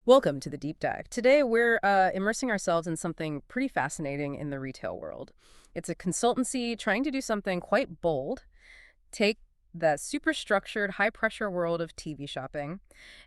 Welcome to the deep dive. Today, we're immersing ourselves in something pretty fascinating in the retail world. It's a consultancy trying to do something quite bold, take the super structured, high pressure world of TV shopping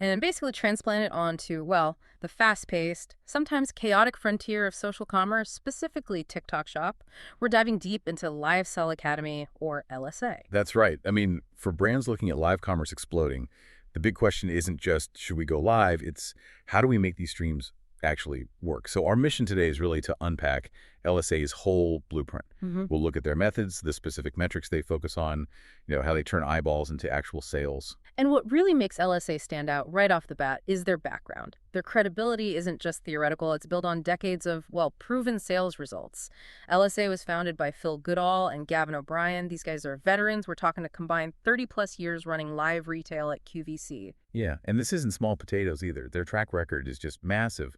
and basically transplant it onto, well, the fast paced, sometimes chaotic frontier of social commerce, specifically TikTok Shop. We're diving deep into Live Sell Academy, or LSA. That's right. I mean, for brands looking at live commerce exploding, the big question isn't just should we go live, it's how do we make these streams actually work? So our mission today is really to unpack LSA's whole blueprint. We'll look at their methods, the specific metrics they focus on, how they turn eyeballs into actual sales. And what really makes LSA stand out right off the bat is their background. Their credibility isn't just theoretical, it's built on decades of, well, proven sales results. LSA was founded by Phil Goodall and Gavin O'Brien. These guys are veterans. We're talking a combined 30 plus years running live retail at QVC. Yeah, and this isn't small potatoes either. Their track record is just massive.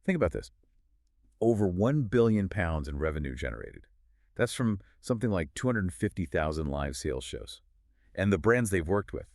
Think about this. Over 1 billion pounds in revenue generated. That's from something like 250,000 live sales shows. And the brands they've worked with,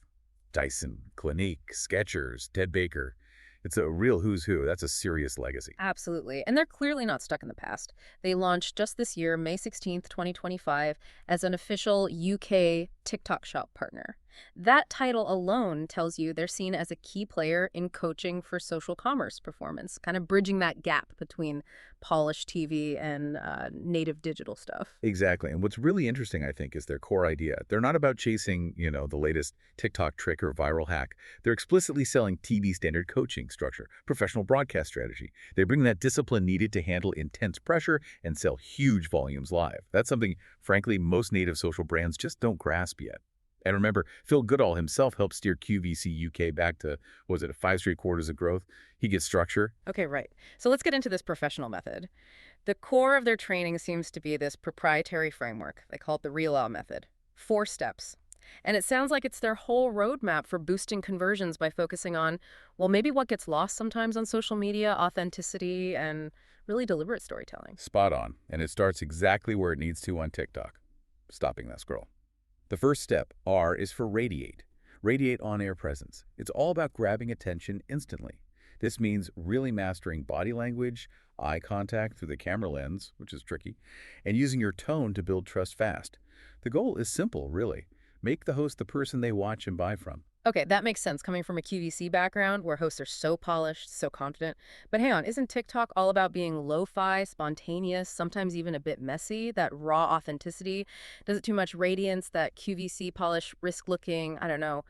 Dyson, Clinique, Skechers, Ted Baker. It's a real who's who. That's a serious legacy. Absolutely. And they're clearly not stuck in the past. They launched just this year, May 16th, 2025, as an official UK TikTok Shop partner. That title alone tells you they're seen as a key player in coaching for social commerce performance, kind of bridging that gap between polished TV and native digital stuff. Exactly. And what's really interesting, I think, is their core idea. They're not about chasing, the latest TikTok trick or viral hack. They're explicitly selling TV standard coaching structure, professional broadcast strategy. They bring that discipline needed to handle intense pressure and sell huge volumes live. That's something, frankly, most native social brands just don't grasp yet. And remember, Phil Goodall himself helped steer QVC UK back to, was it 5 straight quarters of growth? He gets structure. Okay, right. So let's get into this professional method. The core of their training seems to be this proprietary framework. They call it the Real L method. 4 steps. And it sounds like it's their whole roadmap for boosting conversions by focusing on, well, maybe what gets lost sometimes on social media, authenticity, and really deliberate storytelling. Spot on. And it starts exactly where it needs to on TikTok, stopping that scroll. The first step, R, is for radiate. Radiate on-air presence. It's all about grabbing attention instantly. This means really mastering body language, eye contact through the camera lens, which is tricky, and using your tone to build trust fast. The goal is simple, really. Make the host the person they watch and buy from. Okay, that makes sense coming from a QVC background where hosts are so polished, so confident. But hang on, isn't TikTok all about being lo-fi, spontaneous, sometimes even a bit messy, that raw authenticity? Does it too much radiance, that QVC polish, risk-looking, I don't know,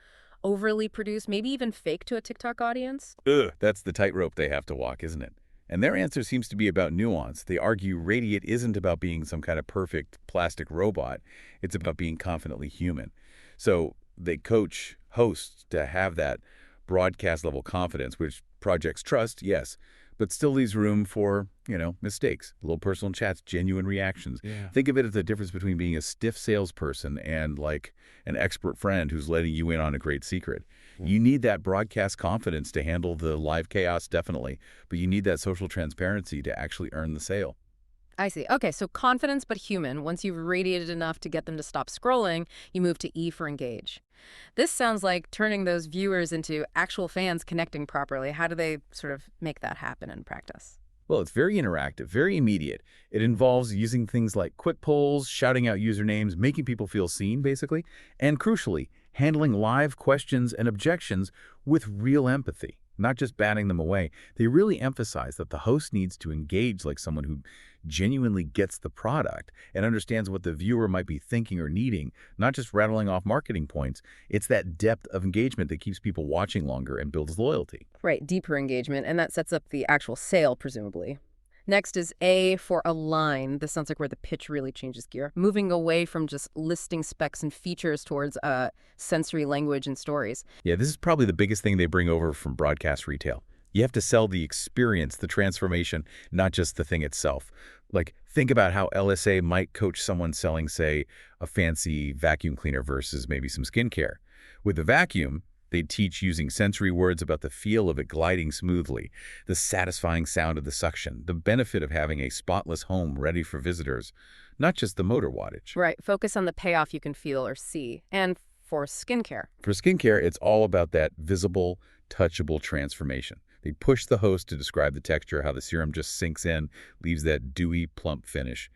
overly produced, maybe even fake to a TikTok audience? Ugh, that's the tightrope they have to walk, isn't it? And their answer seems to be about nuance. They argue Radiate isn't about being some kind of perfect plastic robot. It's about being confidently human. So they coach hosts to have that broadcast level confidence, which projects trust, yes, but still leaves room for, mistakes, little personal chats, genuine reactions. Yeah. Think of it as the difference between being a stiff salesperson and like an expert friend who's letting you in on a great secret. You need that broadcast confidence to handle the live chaos, definitely, but you need that social transparency to actually earn the sale. I see. Okay, so confidence but human. Once you've radiated enough to get them to stop scrolling, you move to E for engage. This sounds like turning those viewers into actual fans connecting properly. How do they sort of make that happen in practice? Well, it's very interactive, very immediate. It involves using things like quick polls, shouting out usernames, making people feel seen, basically, and crucially, handling live questions and objections with real empathy, not just batting them away. They really emphasize that the host needs to engage like someone who genuinely gets the product and understands what the viewer might be thinking or needing, not just rattling off marketing points. It's that depth of engagement that keeps people watching longer and builds loyalty. Right, deeper engagement, and that sets up the actual sale, presumably. Next is A for align. This sounds like where the pitch really changes gear, moving away from just listing specs and features towards sensory language and stories. Yeah, this is probably the biggest thing they bring over from broadcast retail. You have to sell the experience, the transformation, not just the thing itself. Like, think about how LSA might coach someone selling, say, a fancy vacuum cleaner versus maybe some skincare. With the vacuum, they'd teach using sensory words about the feel of it gliding smoothly, the satisfying sound of the suction, the benefit of having a spotless home ready for visitors, not just the motor wattage. Right, focus on the payoff you can feel or see. And for skincare. For skincare, it's all about that visible, touchable transformation. They push the host to describe the texture, how the serum just sinks in, leaves that dewy, plump finish.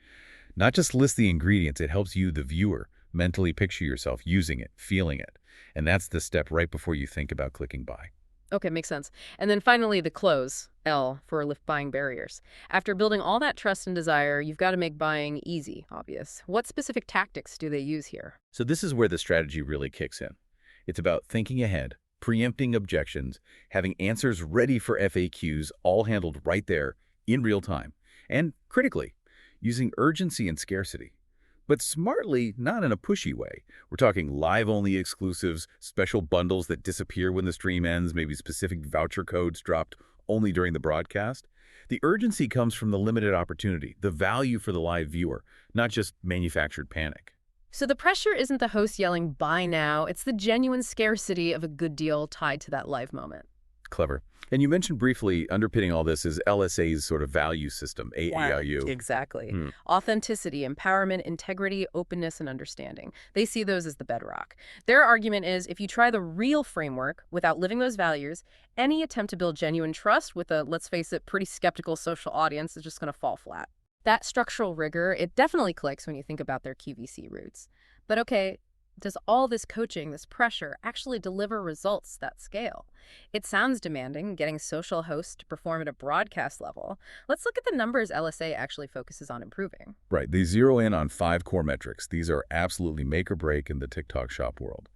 Not just list the ingredients, it helps you, the viewer, mentally picture yourself using it, feeling it. And that's the step right before you think about clicking buy. Okay, makes sense. And then finally, the close, L, for lift buying barriers. After building all that trust and desire, you've got to make buying easy, obvious. What specific tactics do they use here? So this is where the strategy really kicks in. It's about thinking ahead, preempting objections, having answers ready for FAQs, all handled right there in real time. And critically, using urgency and scarcity. But smartly, not in a pushy way. We're talking live-only exclusives, special bundles that disappear when the stream ends, maybe specific voucher codes dropped only during the broadcast. The urgency comes from the limited opportunity, the value for the live viewer, not just manufactured panic. So the pressure isn't the host yelling, buy now. It's the genuine scarcity of a good deal tied to that live moment. Clever. And you mentioned briefly underpinning all this is LSA's sort of value system, AAIU. Exactly. Authenticity, empowerment, integrity, openness, and understanding. They see those as the bedrock. Their argument is if you try the real framework without living those values, any attempt to build genuine trust with a, let's face it, pretty skeptical social audience is just going to fall flat. That structural rigor, it definitely clicks when you think about their QVC roots. But okay, does all this coaching, this pressure, actually deliver results that scale? It sounds demanding, getting social hosts to perform at a broadcast level. Let's look at the numbers LSA actually focuses on improving. Right. They zero in on 5 core metrics. These are absolutely make or break in the TikTok shop world.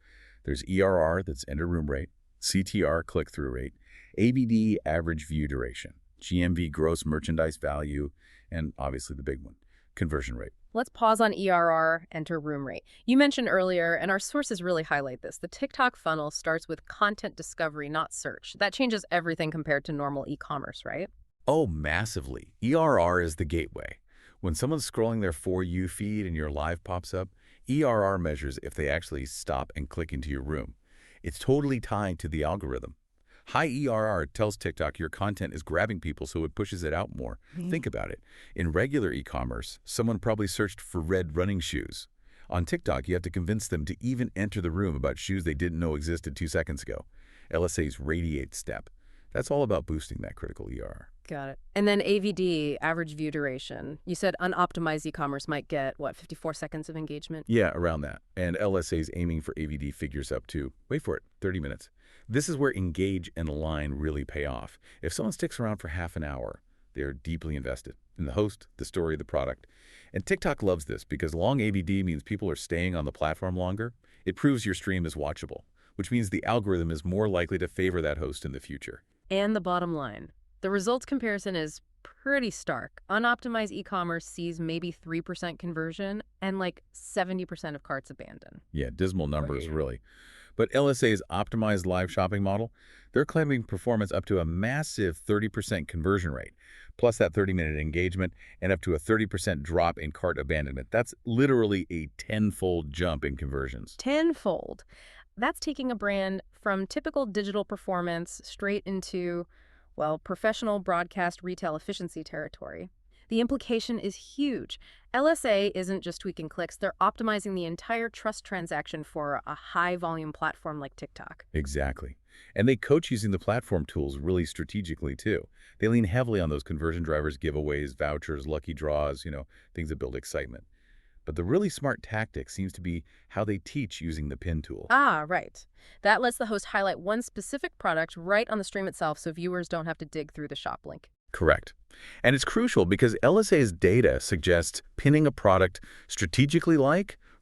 There's ERR, that's enter room rate, CTR, click-through rate, ABD, average view duration, GMV, gross merchandise value, and obviously the big one, conversion rate. Let's pause on ERR, enter room rate. You mentioned earlier, and our sources really highlight this, the TikTok funnel starts with content discovery, not search. That changes everything compared to normal e-commerce, right? Oh, massively. ERR is the gateway. When someone's scrolling their For You feed and your live pops up, ERR measures if they actually stop and click into your room. It's totally tied to the algorithm. High ERR tells TikTok your content is grabbing people, so it pushes it out more. Think about it. In regular e-commerce, someone probably searched for red running shoes. On TikTok, you have to convince them to even enter the room about shoes they didn't know existed 2 seconds ago. LSA's Radiate step. That's all about boosting that critical ERR. Got it. And then AVD, average view duration. You said unoptimized e-commerce might get, what, 54 seconds of engagement? Yeah, around that. And LSA's aiming for AVD figures up to, wait for it, 30 minutes. This is where engage and align really pay off. If someone sticks around for half an hour, they're deeply invested in the host, the story, the product. And TikTok loves this because long AVD means people are staying on the platform longer. It proves your stream is watchable, which means the algorithm is more likely to favor that host in the future. And the bottom line. The results comparison is pretty stark. Unoptimized e-commerce sees maybe 3% conversion and like 70% of carts abandoned. Yeah, dismal numbers, really. But LSA's optimized live shopping model, they're claiming performance up to a massive 30% conversion rate, plus that 30-minute engagement and up to a 30% drop in cart abandonment. That's literally a tenfold jump in conversions. Tenfold. That's taking a brand from typical digital performance straight into, well, professional broadcast retail efficiency territory. The implication is huge. LSA isn't just tweaking clicks, they're optimizing the entire trust transaction for a high-volume platform like TikTok. Exactly. And they coach using the platform tools really strategically, too. They lean heavily on those conversion drivers, giveaways, vouchers, lucky draws, things that build excitement. But the really smart tactic seems to be how they teach using the pin tool. Ah, right. That lets the host highlight one specific product right on the stream itself so viewers don't have to dig through the shop link. Correct. And it's crucial because LSA's data suggests pinning a product strategically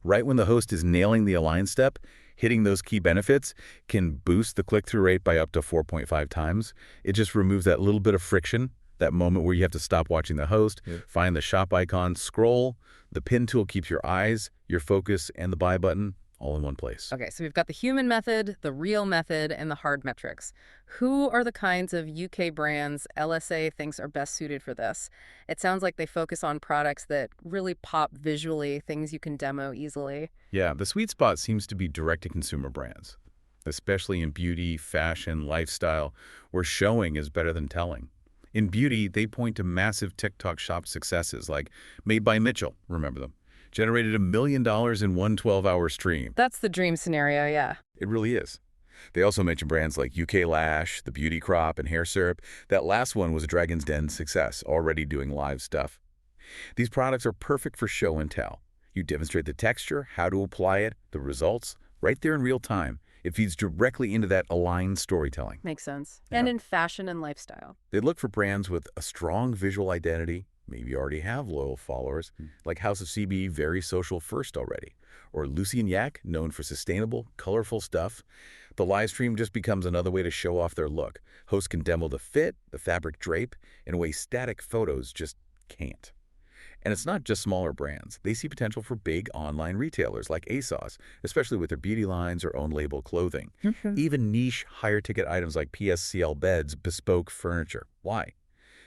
right when the host is nailing the align step, hitting those key benefits, can boost the click-through rate by up to 4.5 times. It just removes that little bit of friction, that moment where you have to stop watching the host, find the shop icon, scroll. The pin tool keeps your eyes, your focus, and the buy button all in one place. Okay, so we've got the human method, the real method, and the hard metrics. Who are the kinds of UK brands LSA thinks are best suited for this? It sounds like they focus on products that really pop visually, things you can demo easily. Yeah, the sweet spot seems to be direct-to-consumer brands, especially in beauty, fashion, lifestyle, where showing is better than telling. In beauty, they point to massive TikTok shop successes like Made by Mitchell, remember them? Generated $1 million in one 12-hour stream. That's the dream scenario, yeah. It really is. They also mention brands like UK Lash, The Beauty Crop, and Hair Syrup. That last one was a Dragon's Den success, already doing live stuff. These products are perfect for show and tell. You demonstrate the texture, how to apply it, the results, right there in real time. It feeds directly into that aligned storytelling. Makes sense. Yeah. And in fashion and lifestyle. They look for brands with a strong visual identity. Maybe you already have loyal followers, like House of CB, very social first already. Or Lucy and Yak, known for sustainable, colorful stuff. The live stream just becomes another way to show off their look. Hosts can demo the fit, the fabric drape, in a way static photos just can't. And it's not just smaller brands. They see potential for big online retailers like ASOS, especially with their beauty lines or own label clothing. Even niche, higher ticket items like PSCL beds, bespoke furniture. Why?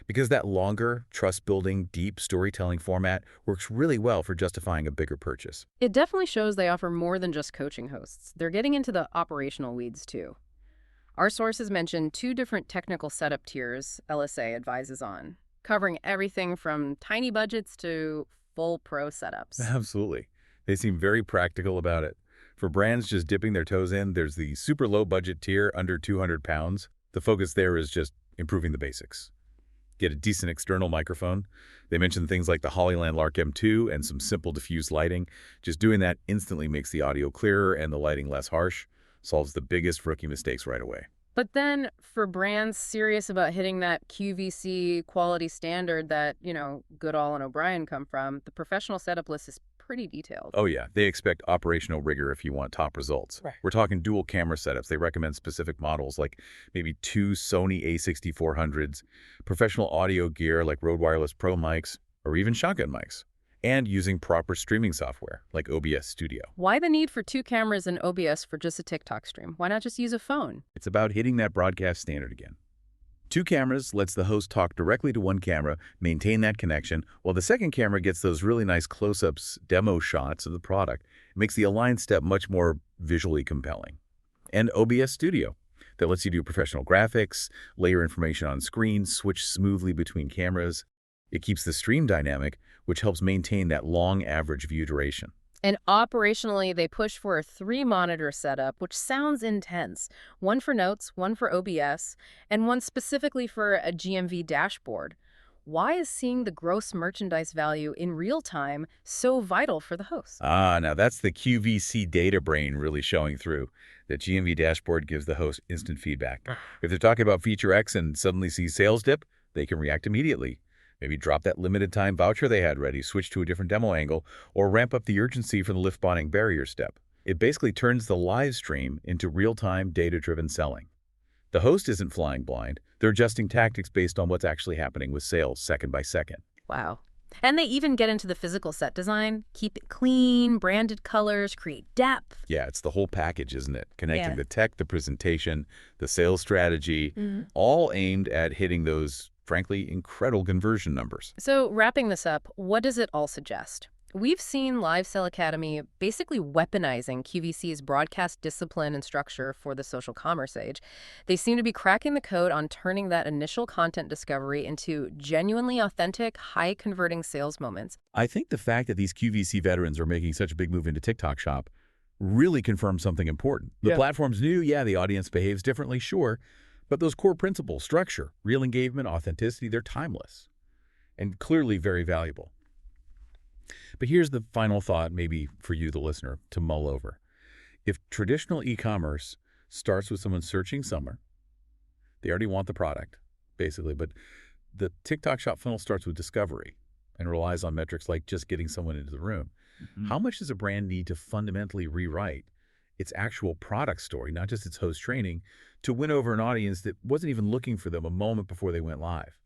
Because that longer, trust-building, deep storytelling format works really well for justifying a bigger purchase. It definitely shows they offer more than just coaching hosts. They're getting into the operational weeds, too. Our sources mention 2 different technical setup tiers LSA advises on, covering everything from tiny budgets to full pro setups. Absolutely. They seem very practical about it. For brands just dipping their toes in, there's the super low budget tier under 200 pounds. The focus there is just improving the basics. Get a decent external microphone. They mention things like the Hollyland Lark M2 and some simple diffuse lighting. Just doing that instantly makes the audio clearer and the lighting less harsh. Solves the biggest rookie mistakes right away. But then for brands serious about hitting that QVC quality standard that, Goodall and O'Brien come from, the professional setup list is pretty detailed. Oh yeah, they expect operational rigor if you want top results. Right. We're talking dual camera setups. They recommend specific models like maybe 2 Sony a6400s, professional audio gear like Rode Wireless Pro mics, or even shotgun mics, and using proper streaming software like OBS Studio. Why the need for 2 cameras and OBS for just a TikTok stream? Why not just use a phone? It's about hitting that broadcast standard again. 2 cameras lets the host talk directly to one camera, maintain that connection, while the second camera gets those really nice close-ups, demo shots of the product. It makes the aligned step much more visually compelling. And OBS Studio, that lets you do professional graphics, layer information on screen, switch smoothly between cameras. It keeps the stream dynamic, which helps maintain that long average view duration. And operationally, they push for a 3-monitor setup, which sounds intense. 1 for notes, 1 for OBS, and 1 specifically for a GMV dashboard. Why is seeing the gross merchandise value in real time so vital for the host? Now that's the QVC data brain really showing through. The GMV dashboard gives the host instant feedback. If they're talking about feature X and suddenly see sales dip, they can react immediately. Maybe drop that limited time voucher they had ready, switch to a different demo angle, or ramp up the urgency for the lift bonding barrier step. It basically turns the live stream into real-time, data-driven selling. The host isn't flying blind. They're adjusting tactics based on what's actually happening with sales second by second. Wow. And they even get into the physical set design, keep it clean, branded colors, create depth. Yeah, it's the whole package, isn't it? Connecting Yeah. the tech, the presentation, the sales strategy, all aimed at hitting those frankly, incredible conversion numbers. So wrapping this up, what does it all suggest? We've seen Live Sell Academy basically weaponizing QVC's broadcast discipline and structure for the social commerce age. They seem to be cracking the code on turning that initial content discovery into genuinely authentic, high-converting sales moments. I think the fact that these QVC veterans are making such a big move into TikTok Shop really confirms something important. The platform's new, yeah, the audience behaves differently, sure, but those core principles, structure, real engagement, authenticity, they're timeless and clearly very valuable. But here's the final thought, maybe for you, the listener, to mull over. If traditional e-commerce starts with someone searching somewhere, they already want the product, basically, but the TikTok Shop funnel starts with discovery and relies on metrics like just getting someone into the room. How much does a brand need to fundamentally rewrite its actual product story, not just its host training, to win over an audience that wasn't even looking for them a moment before they went live?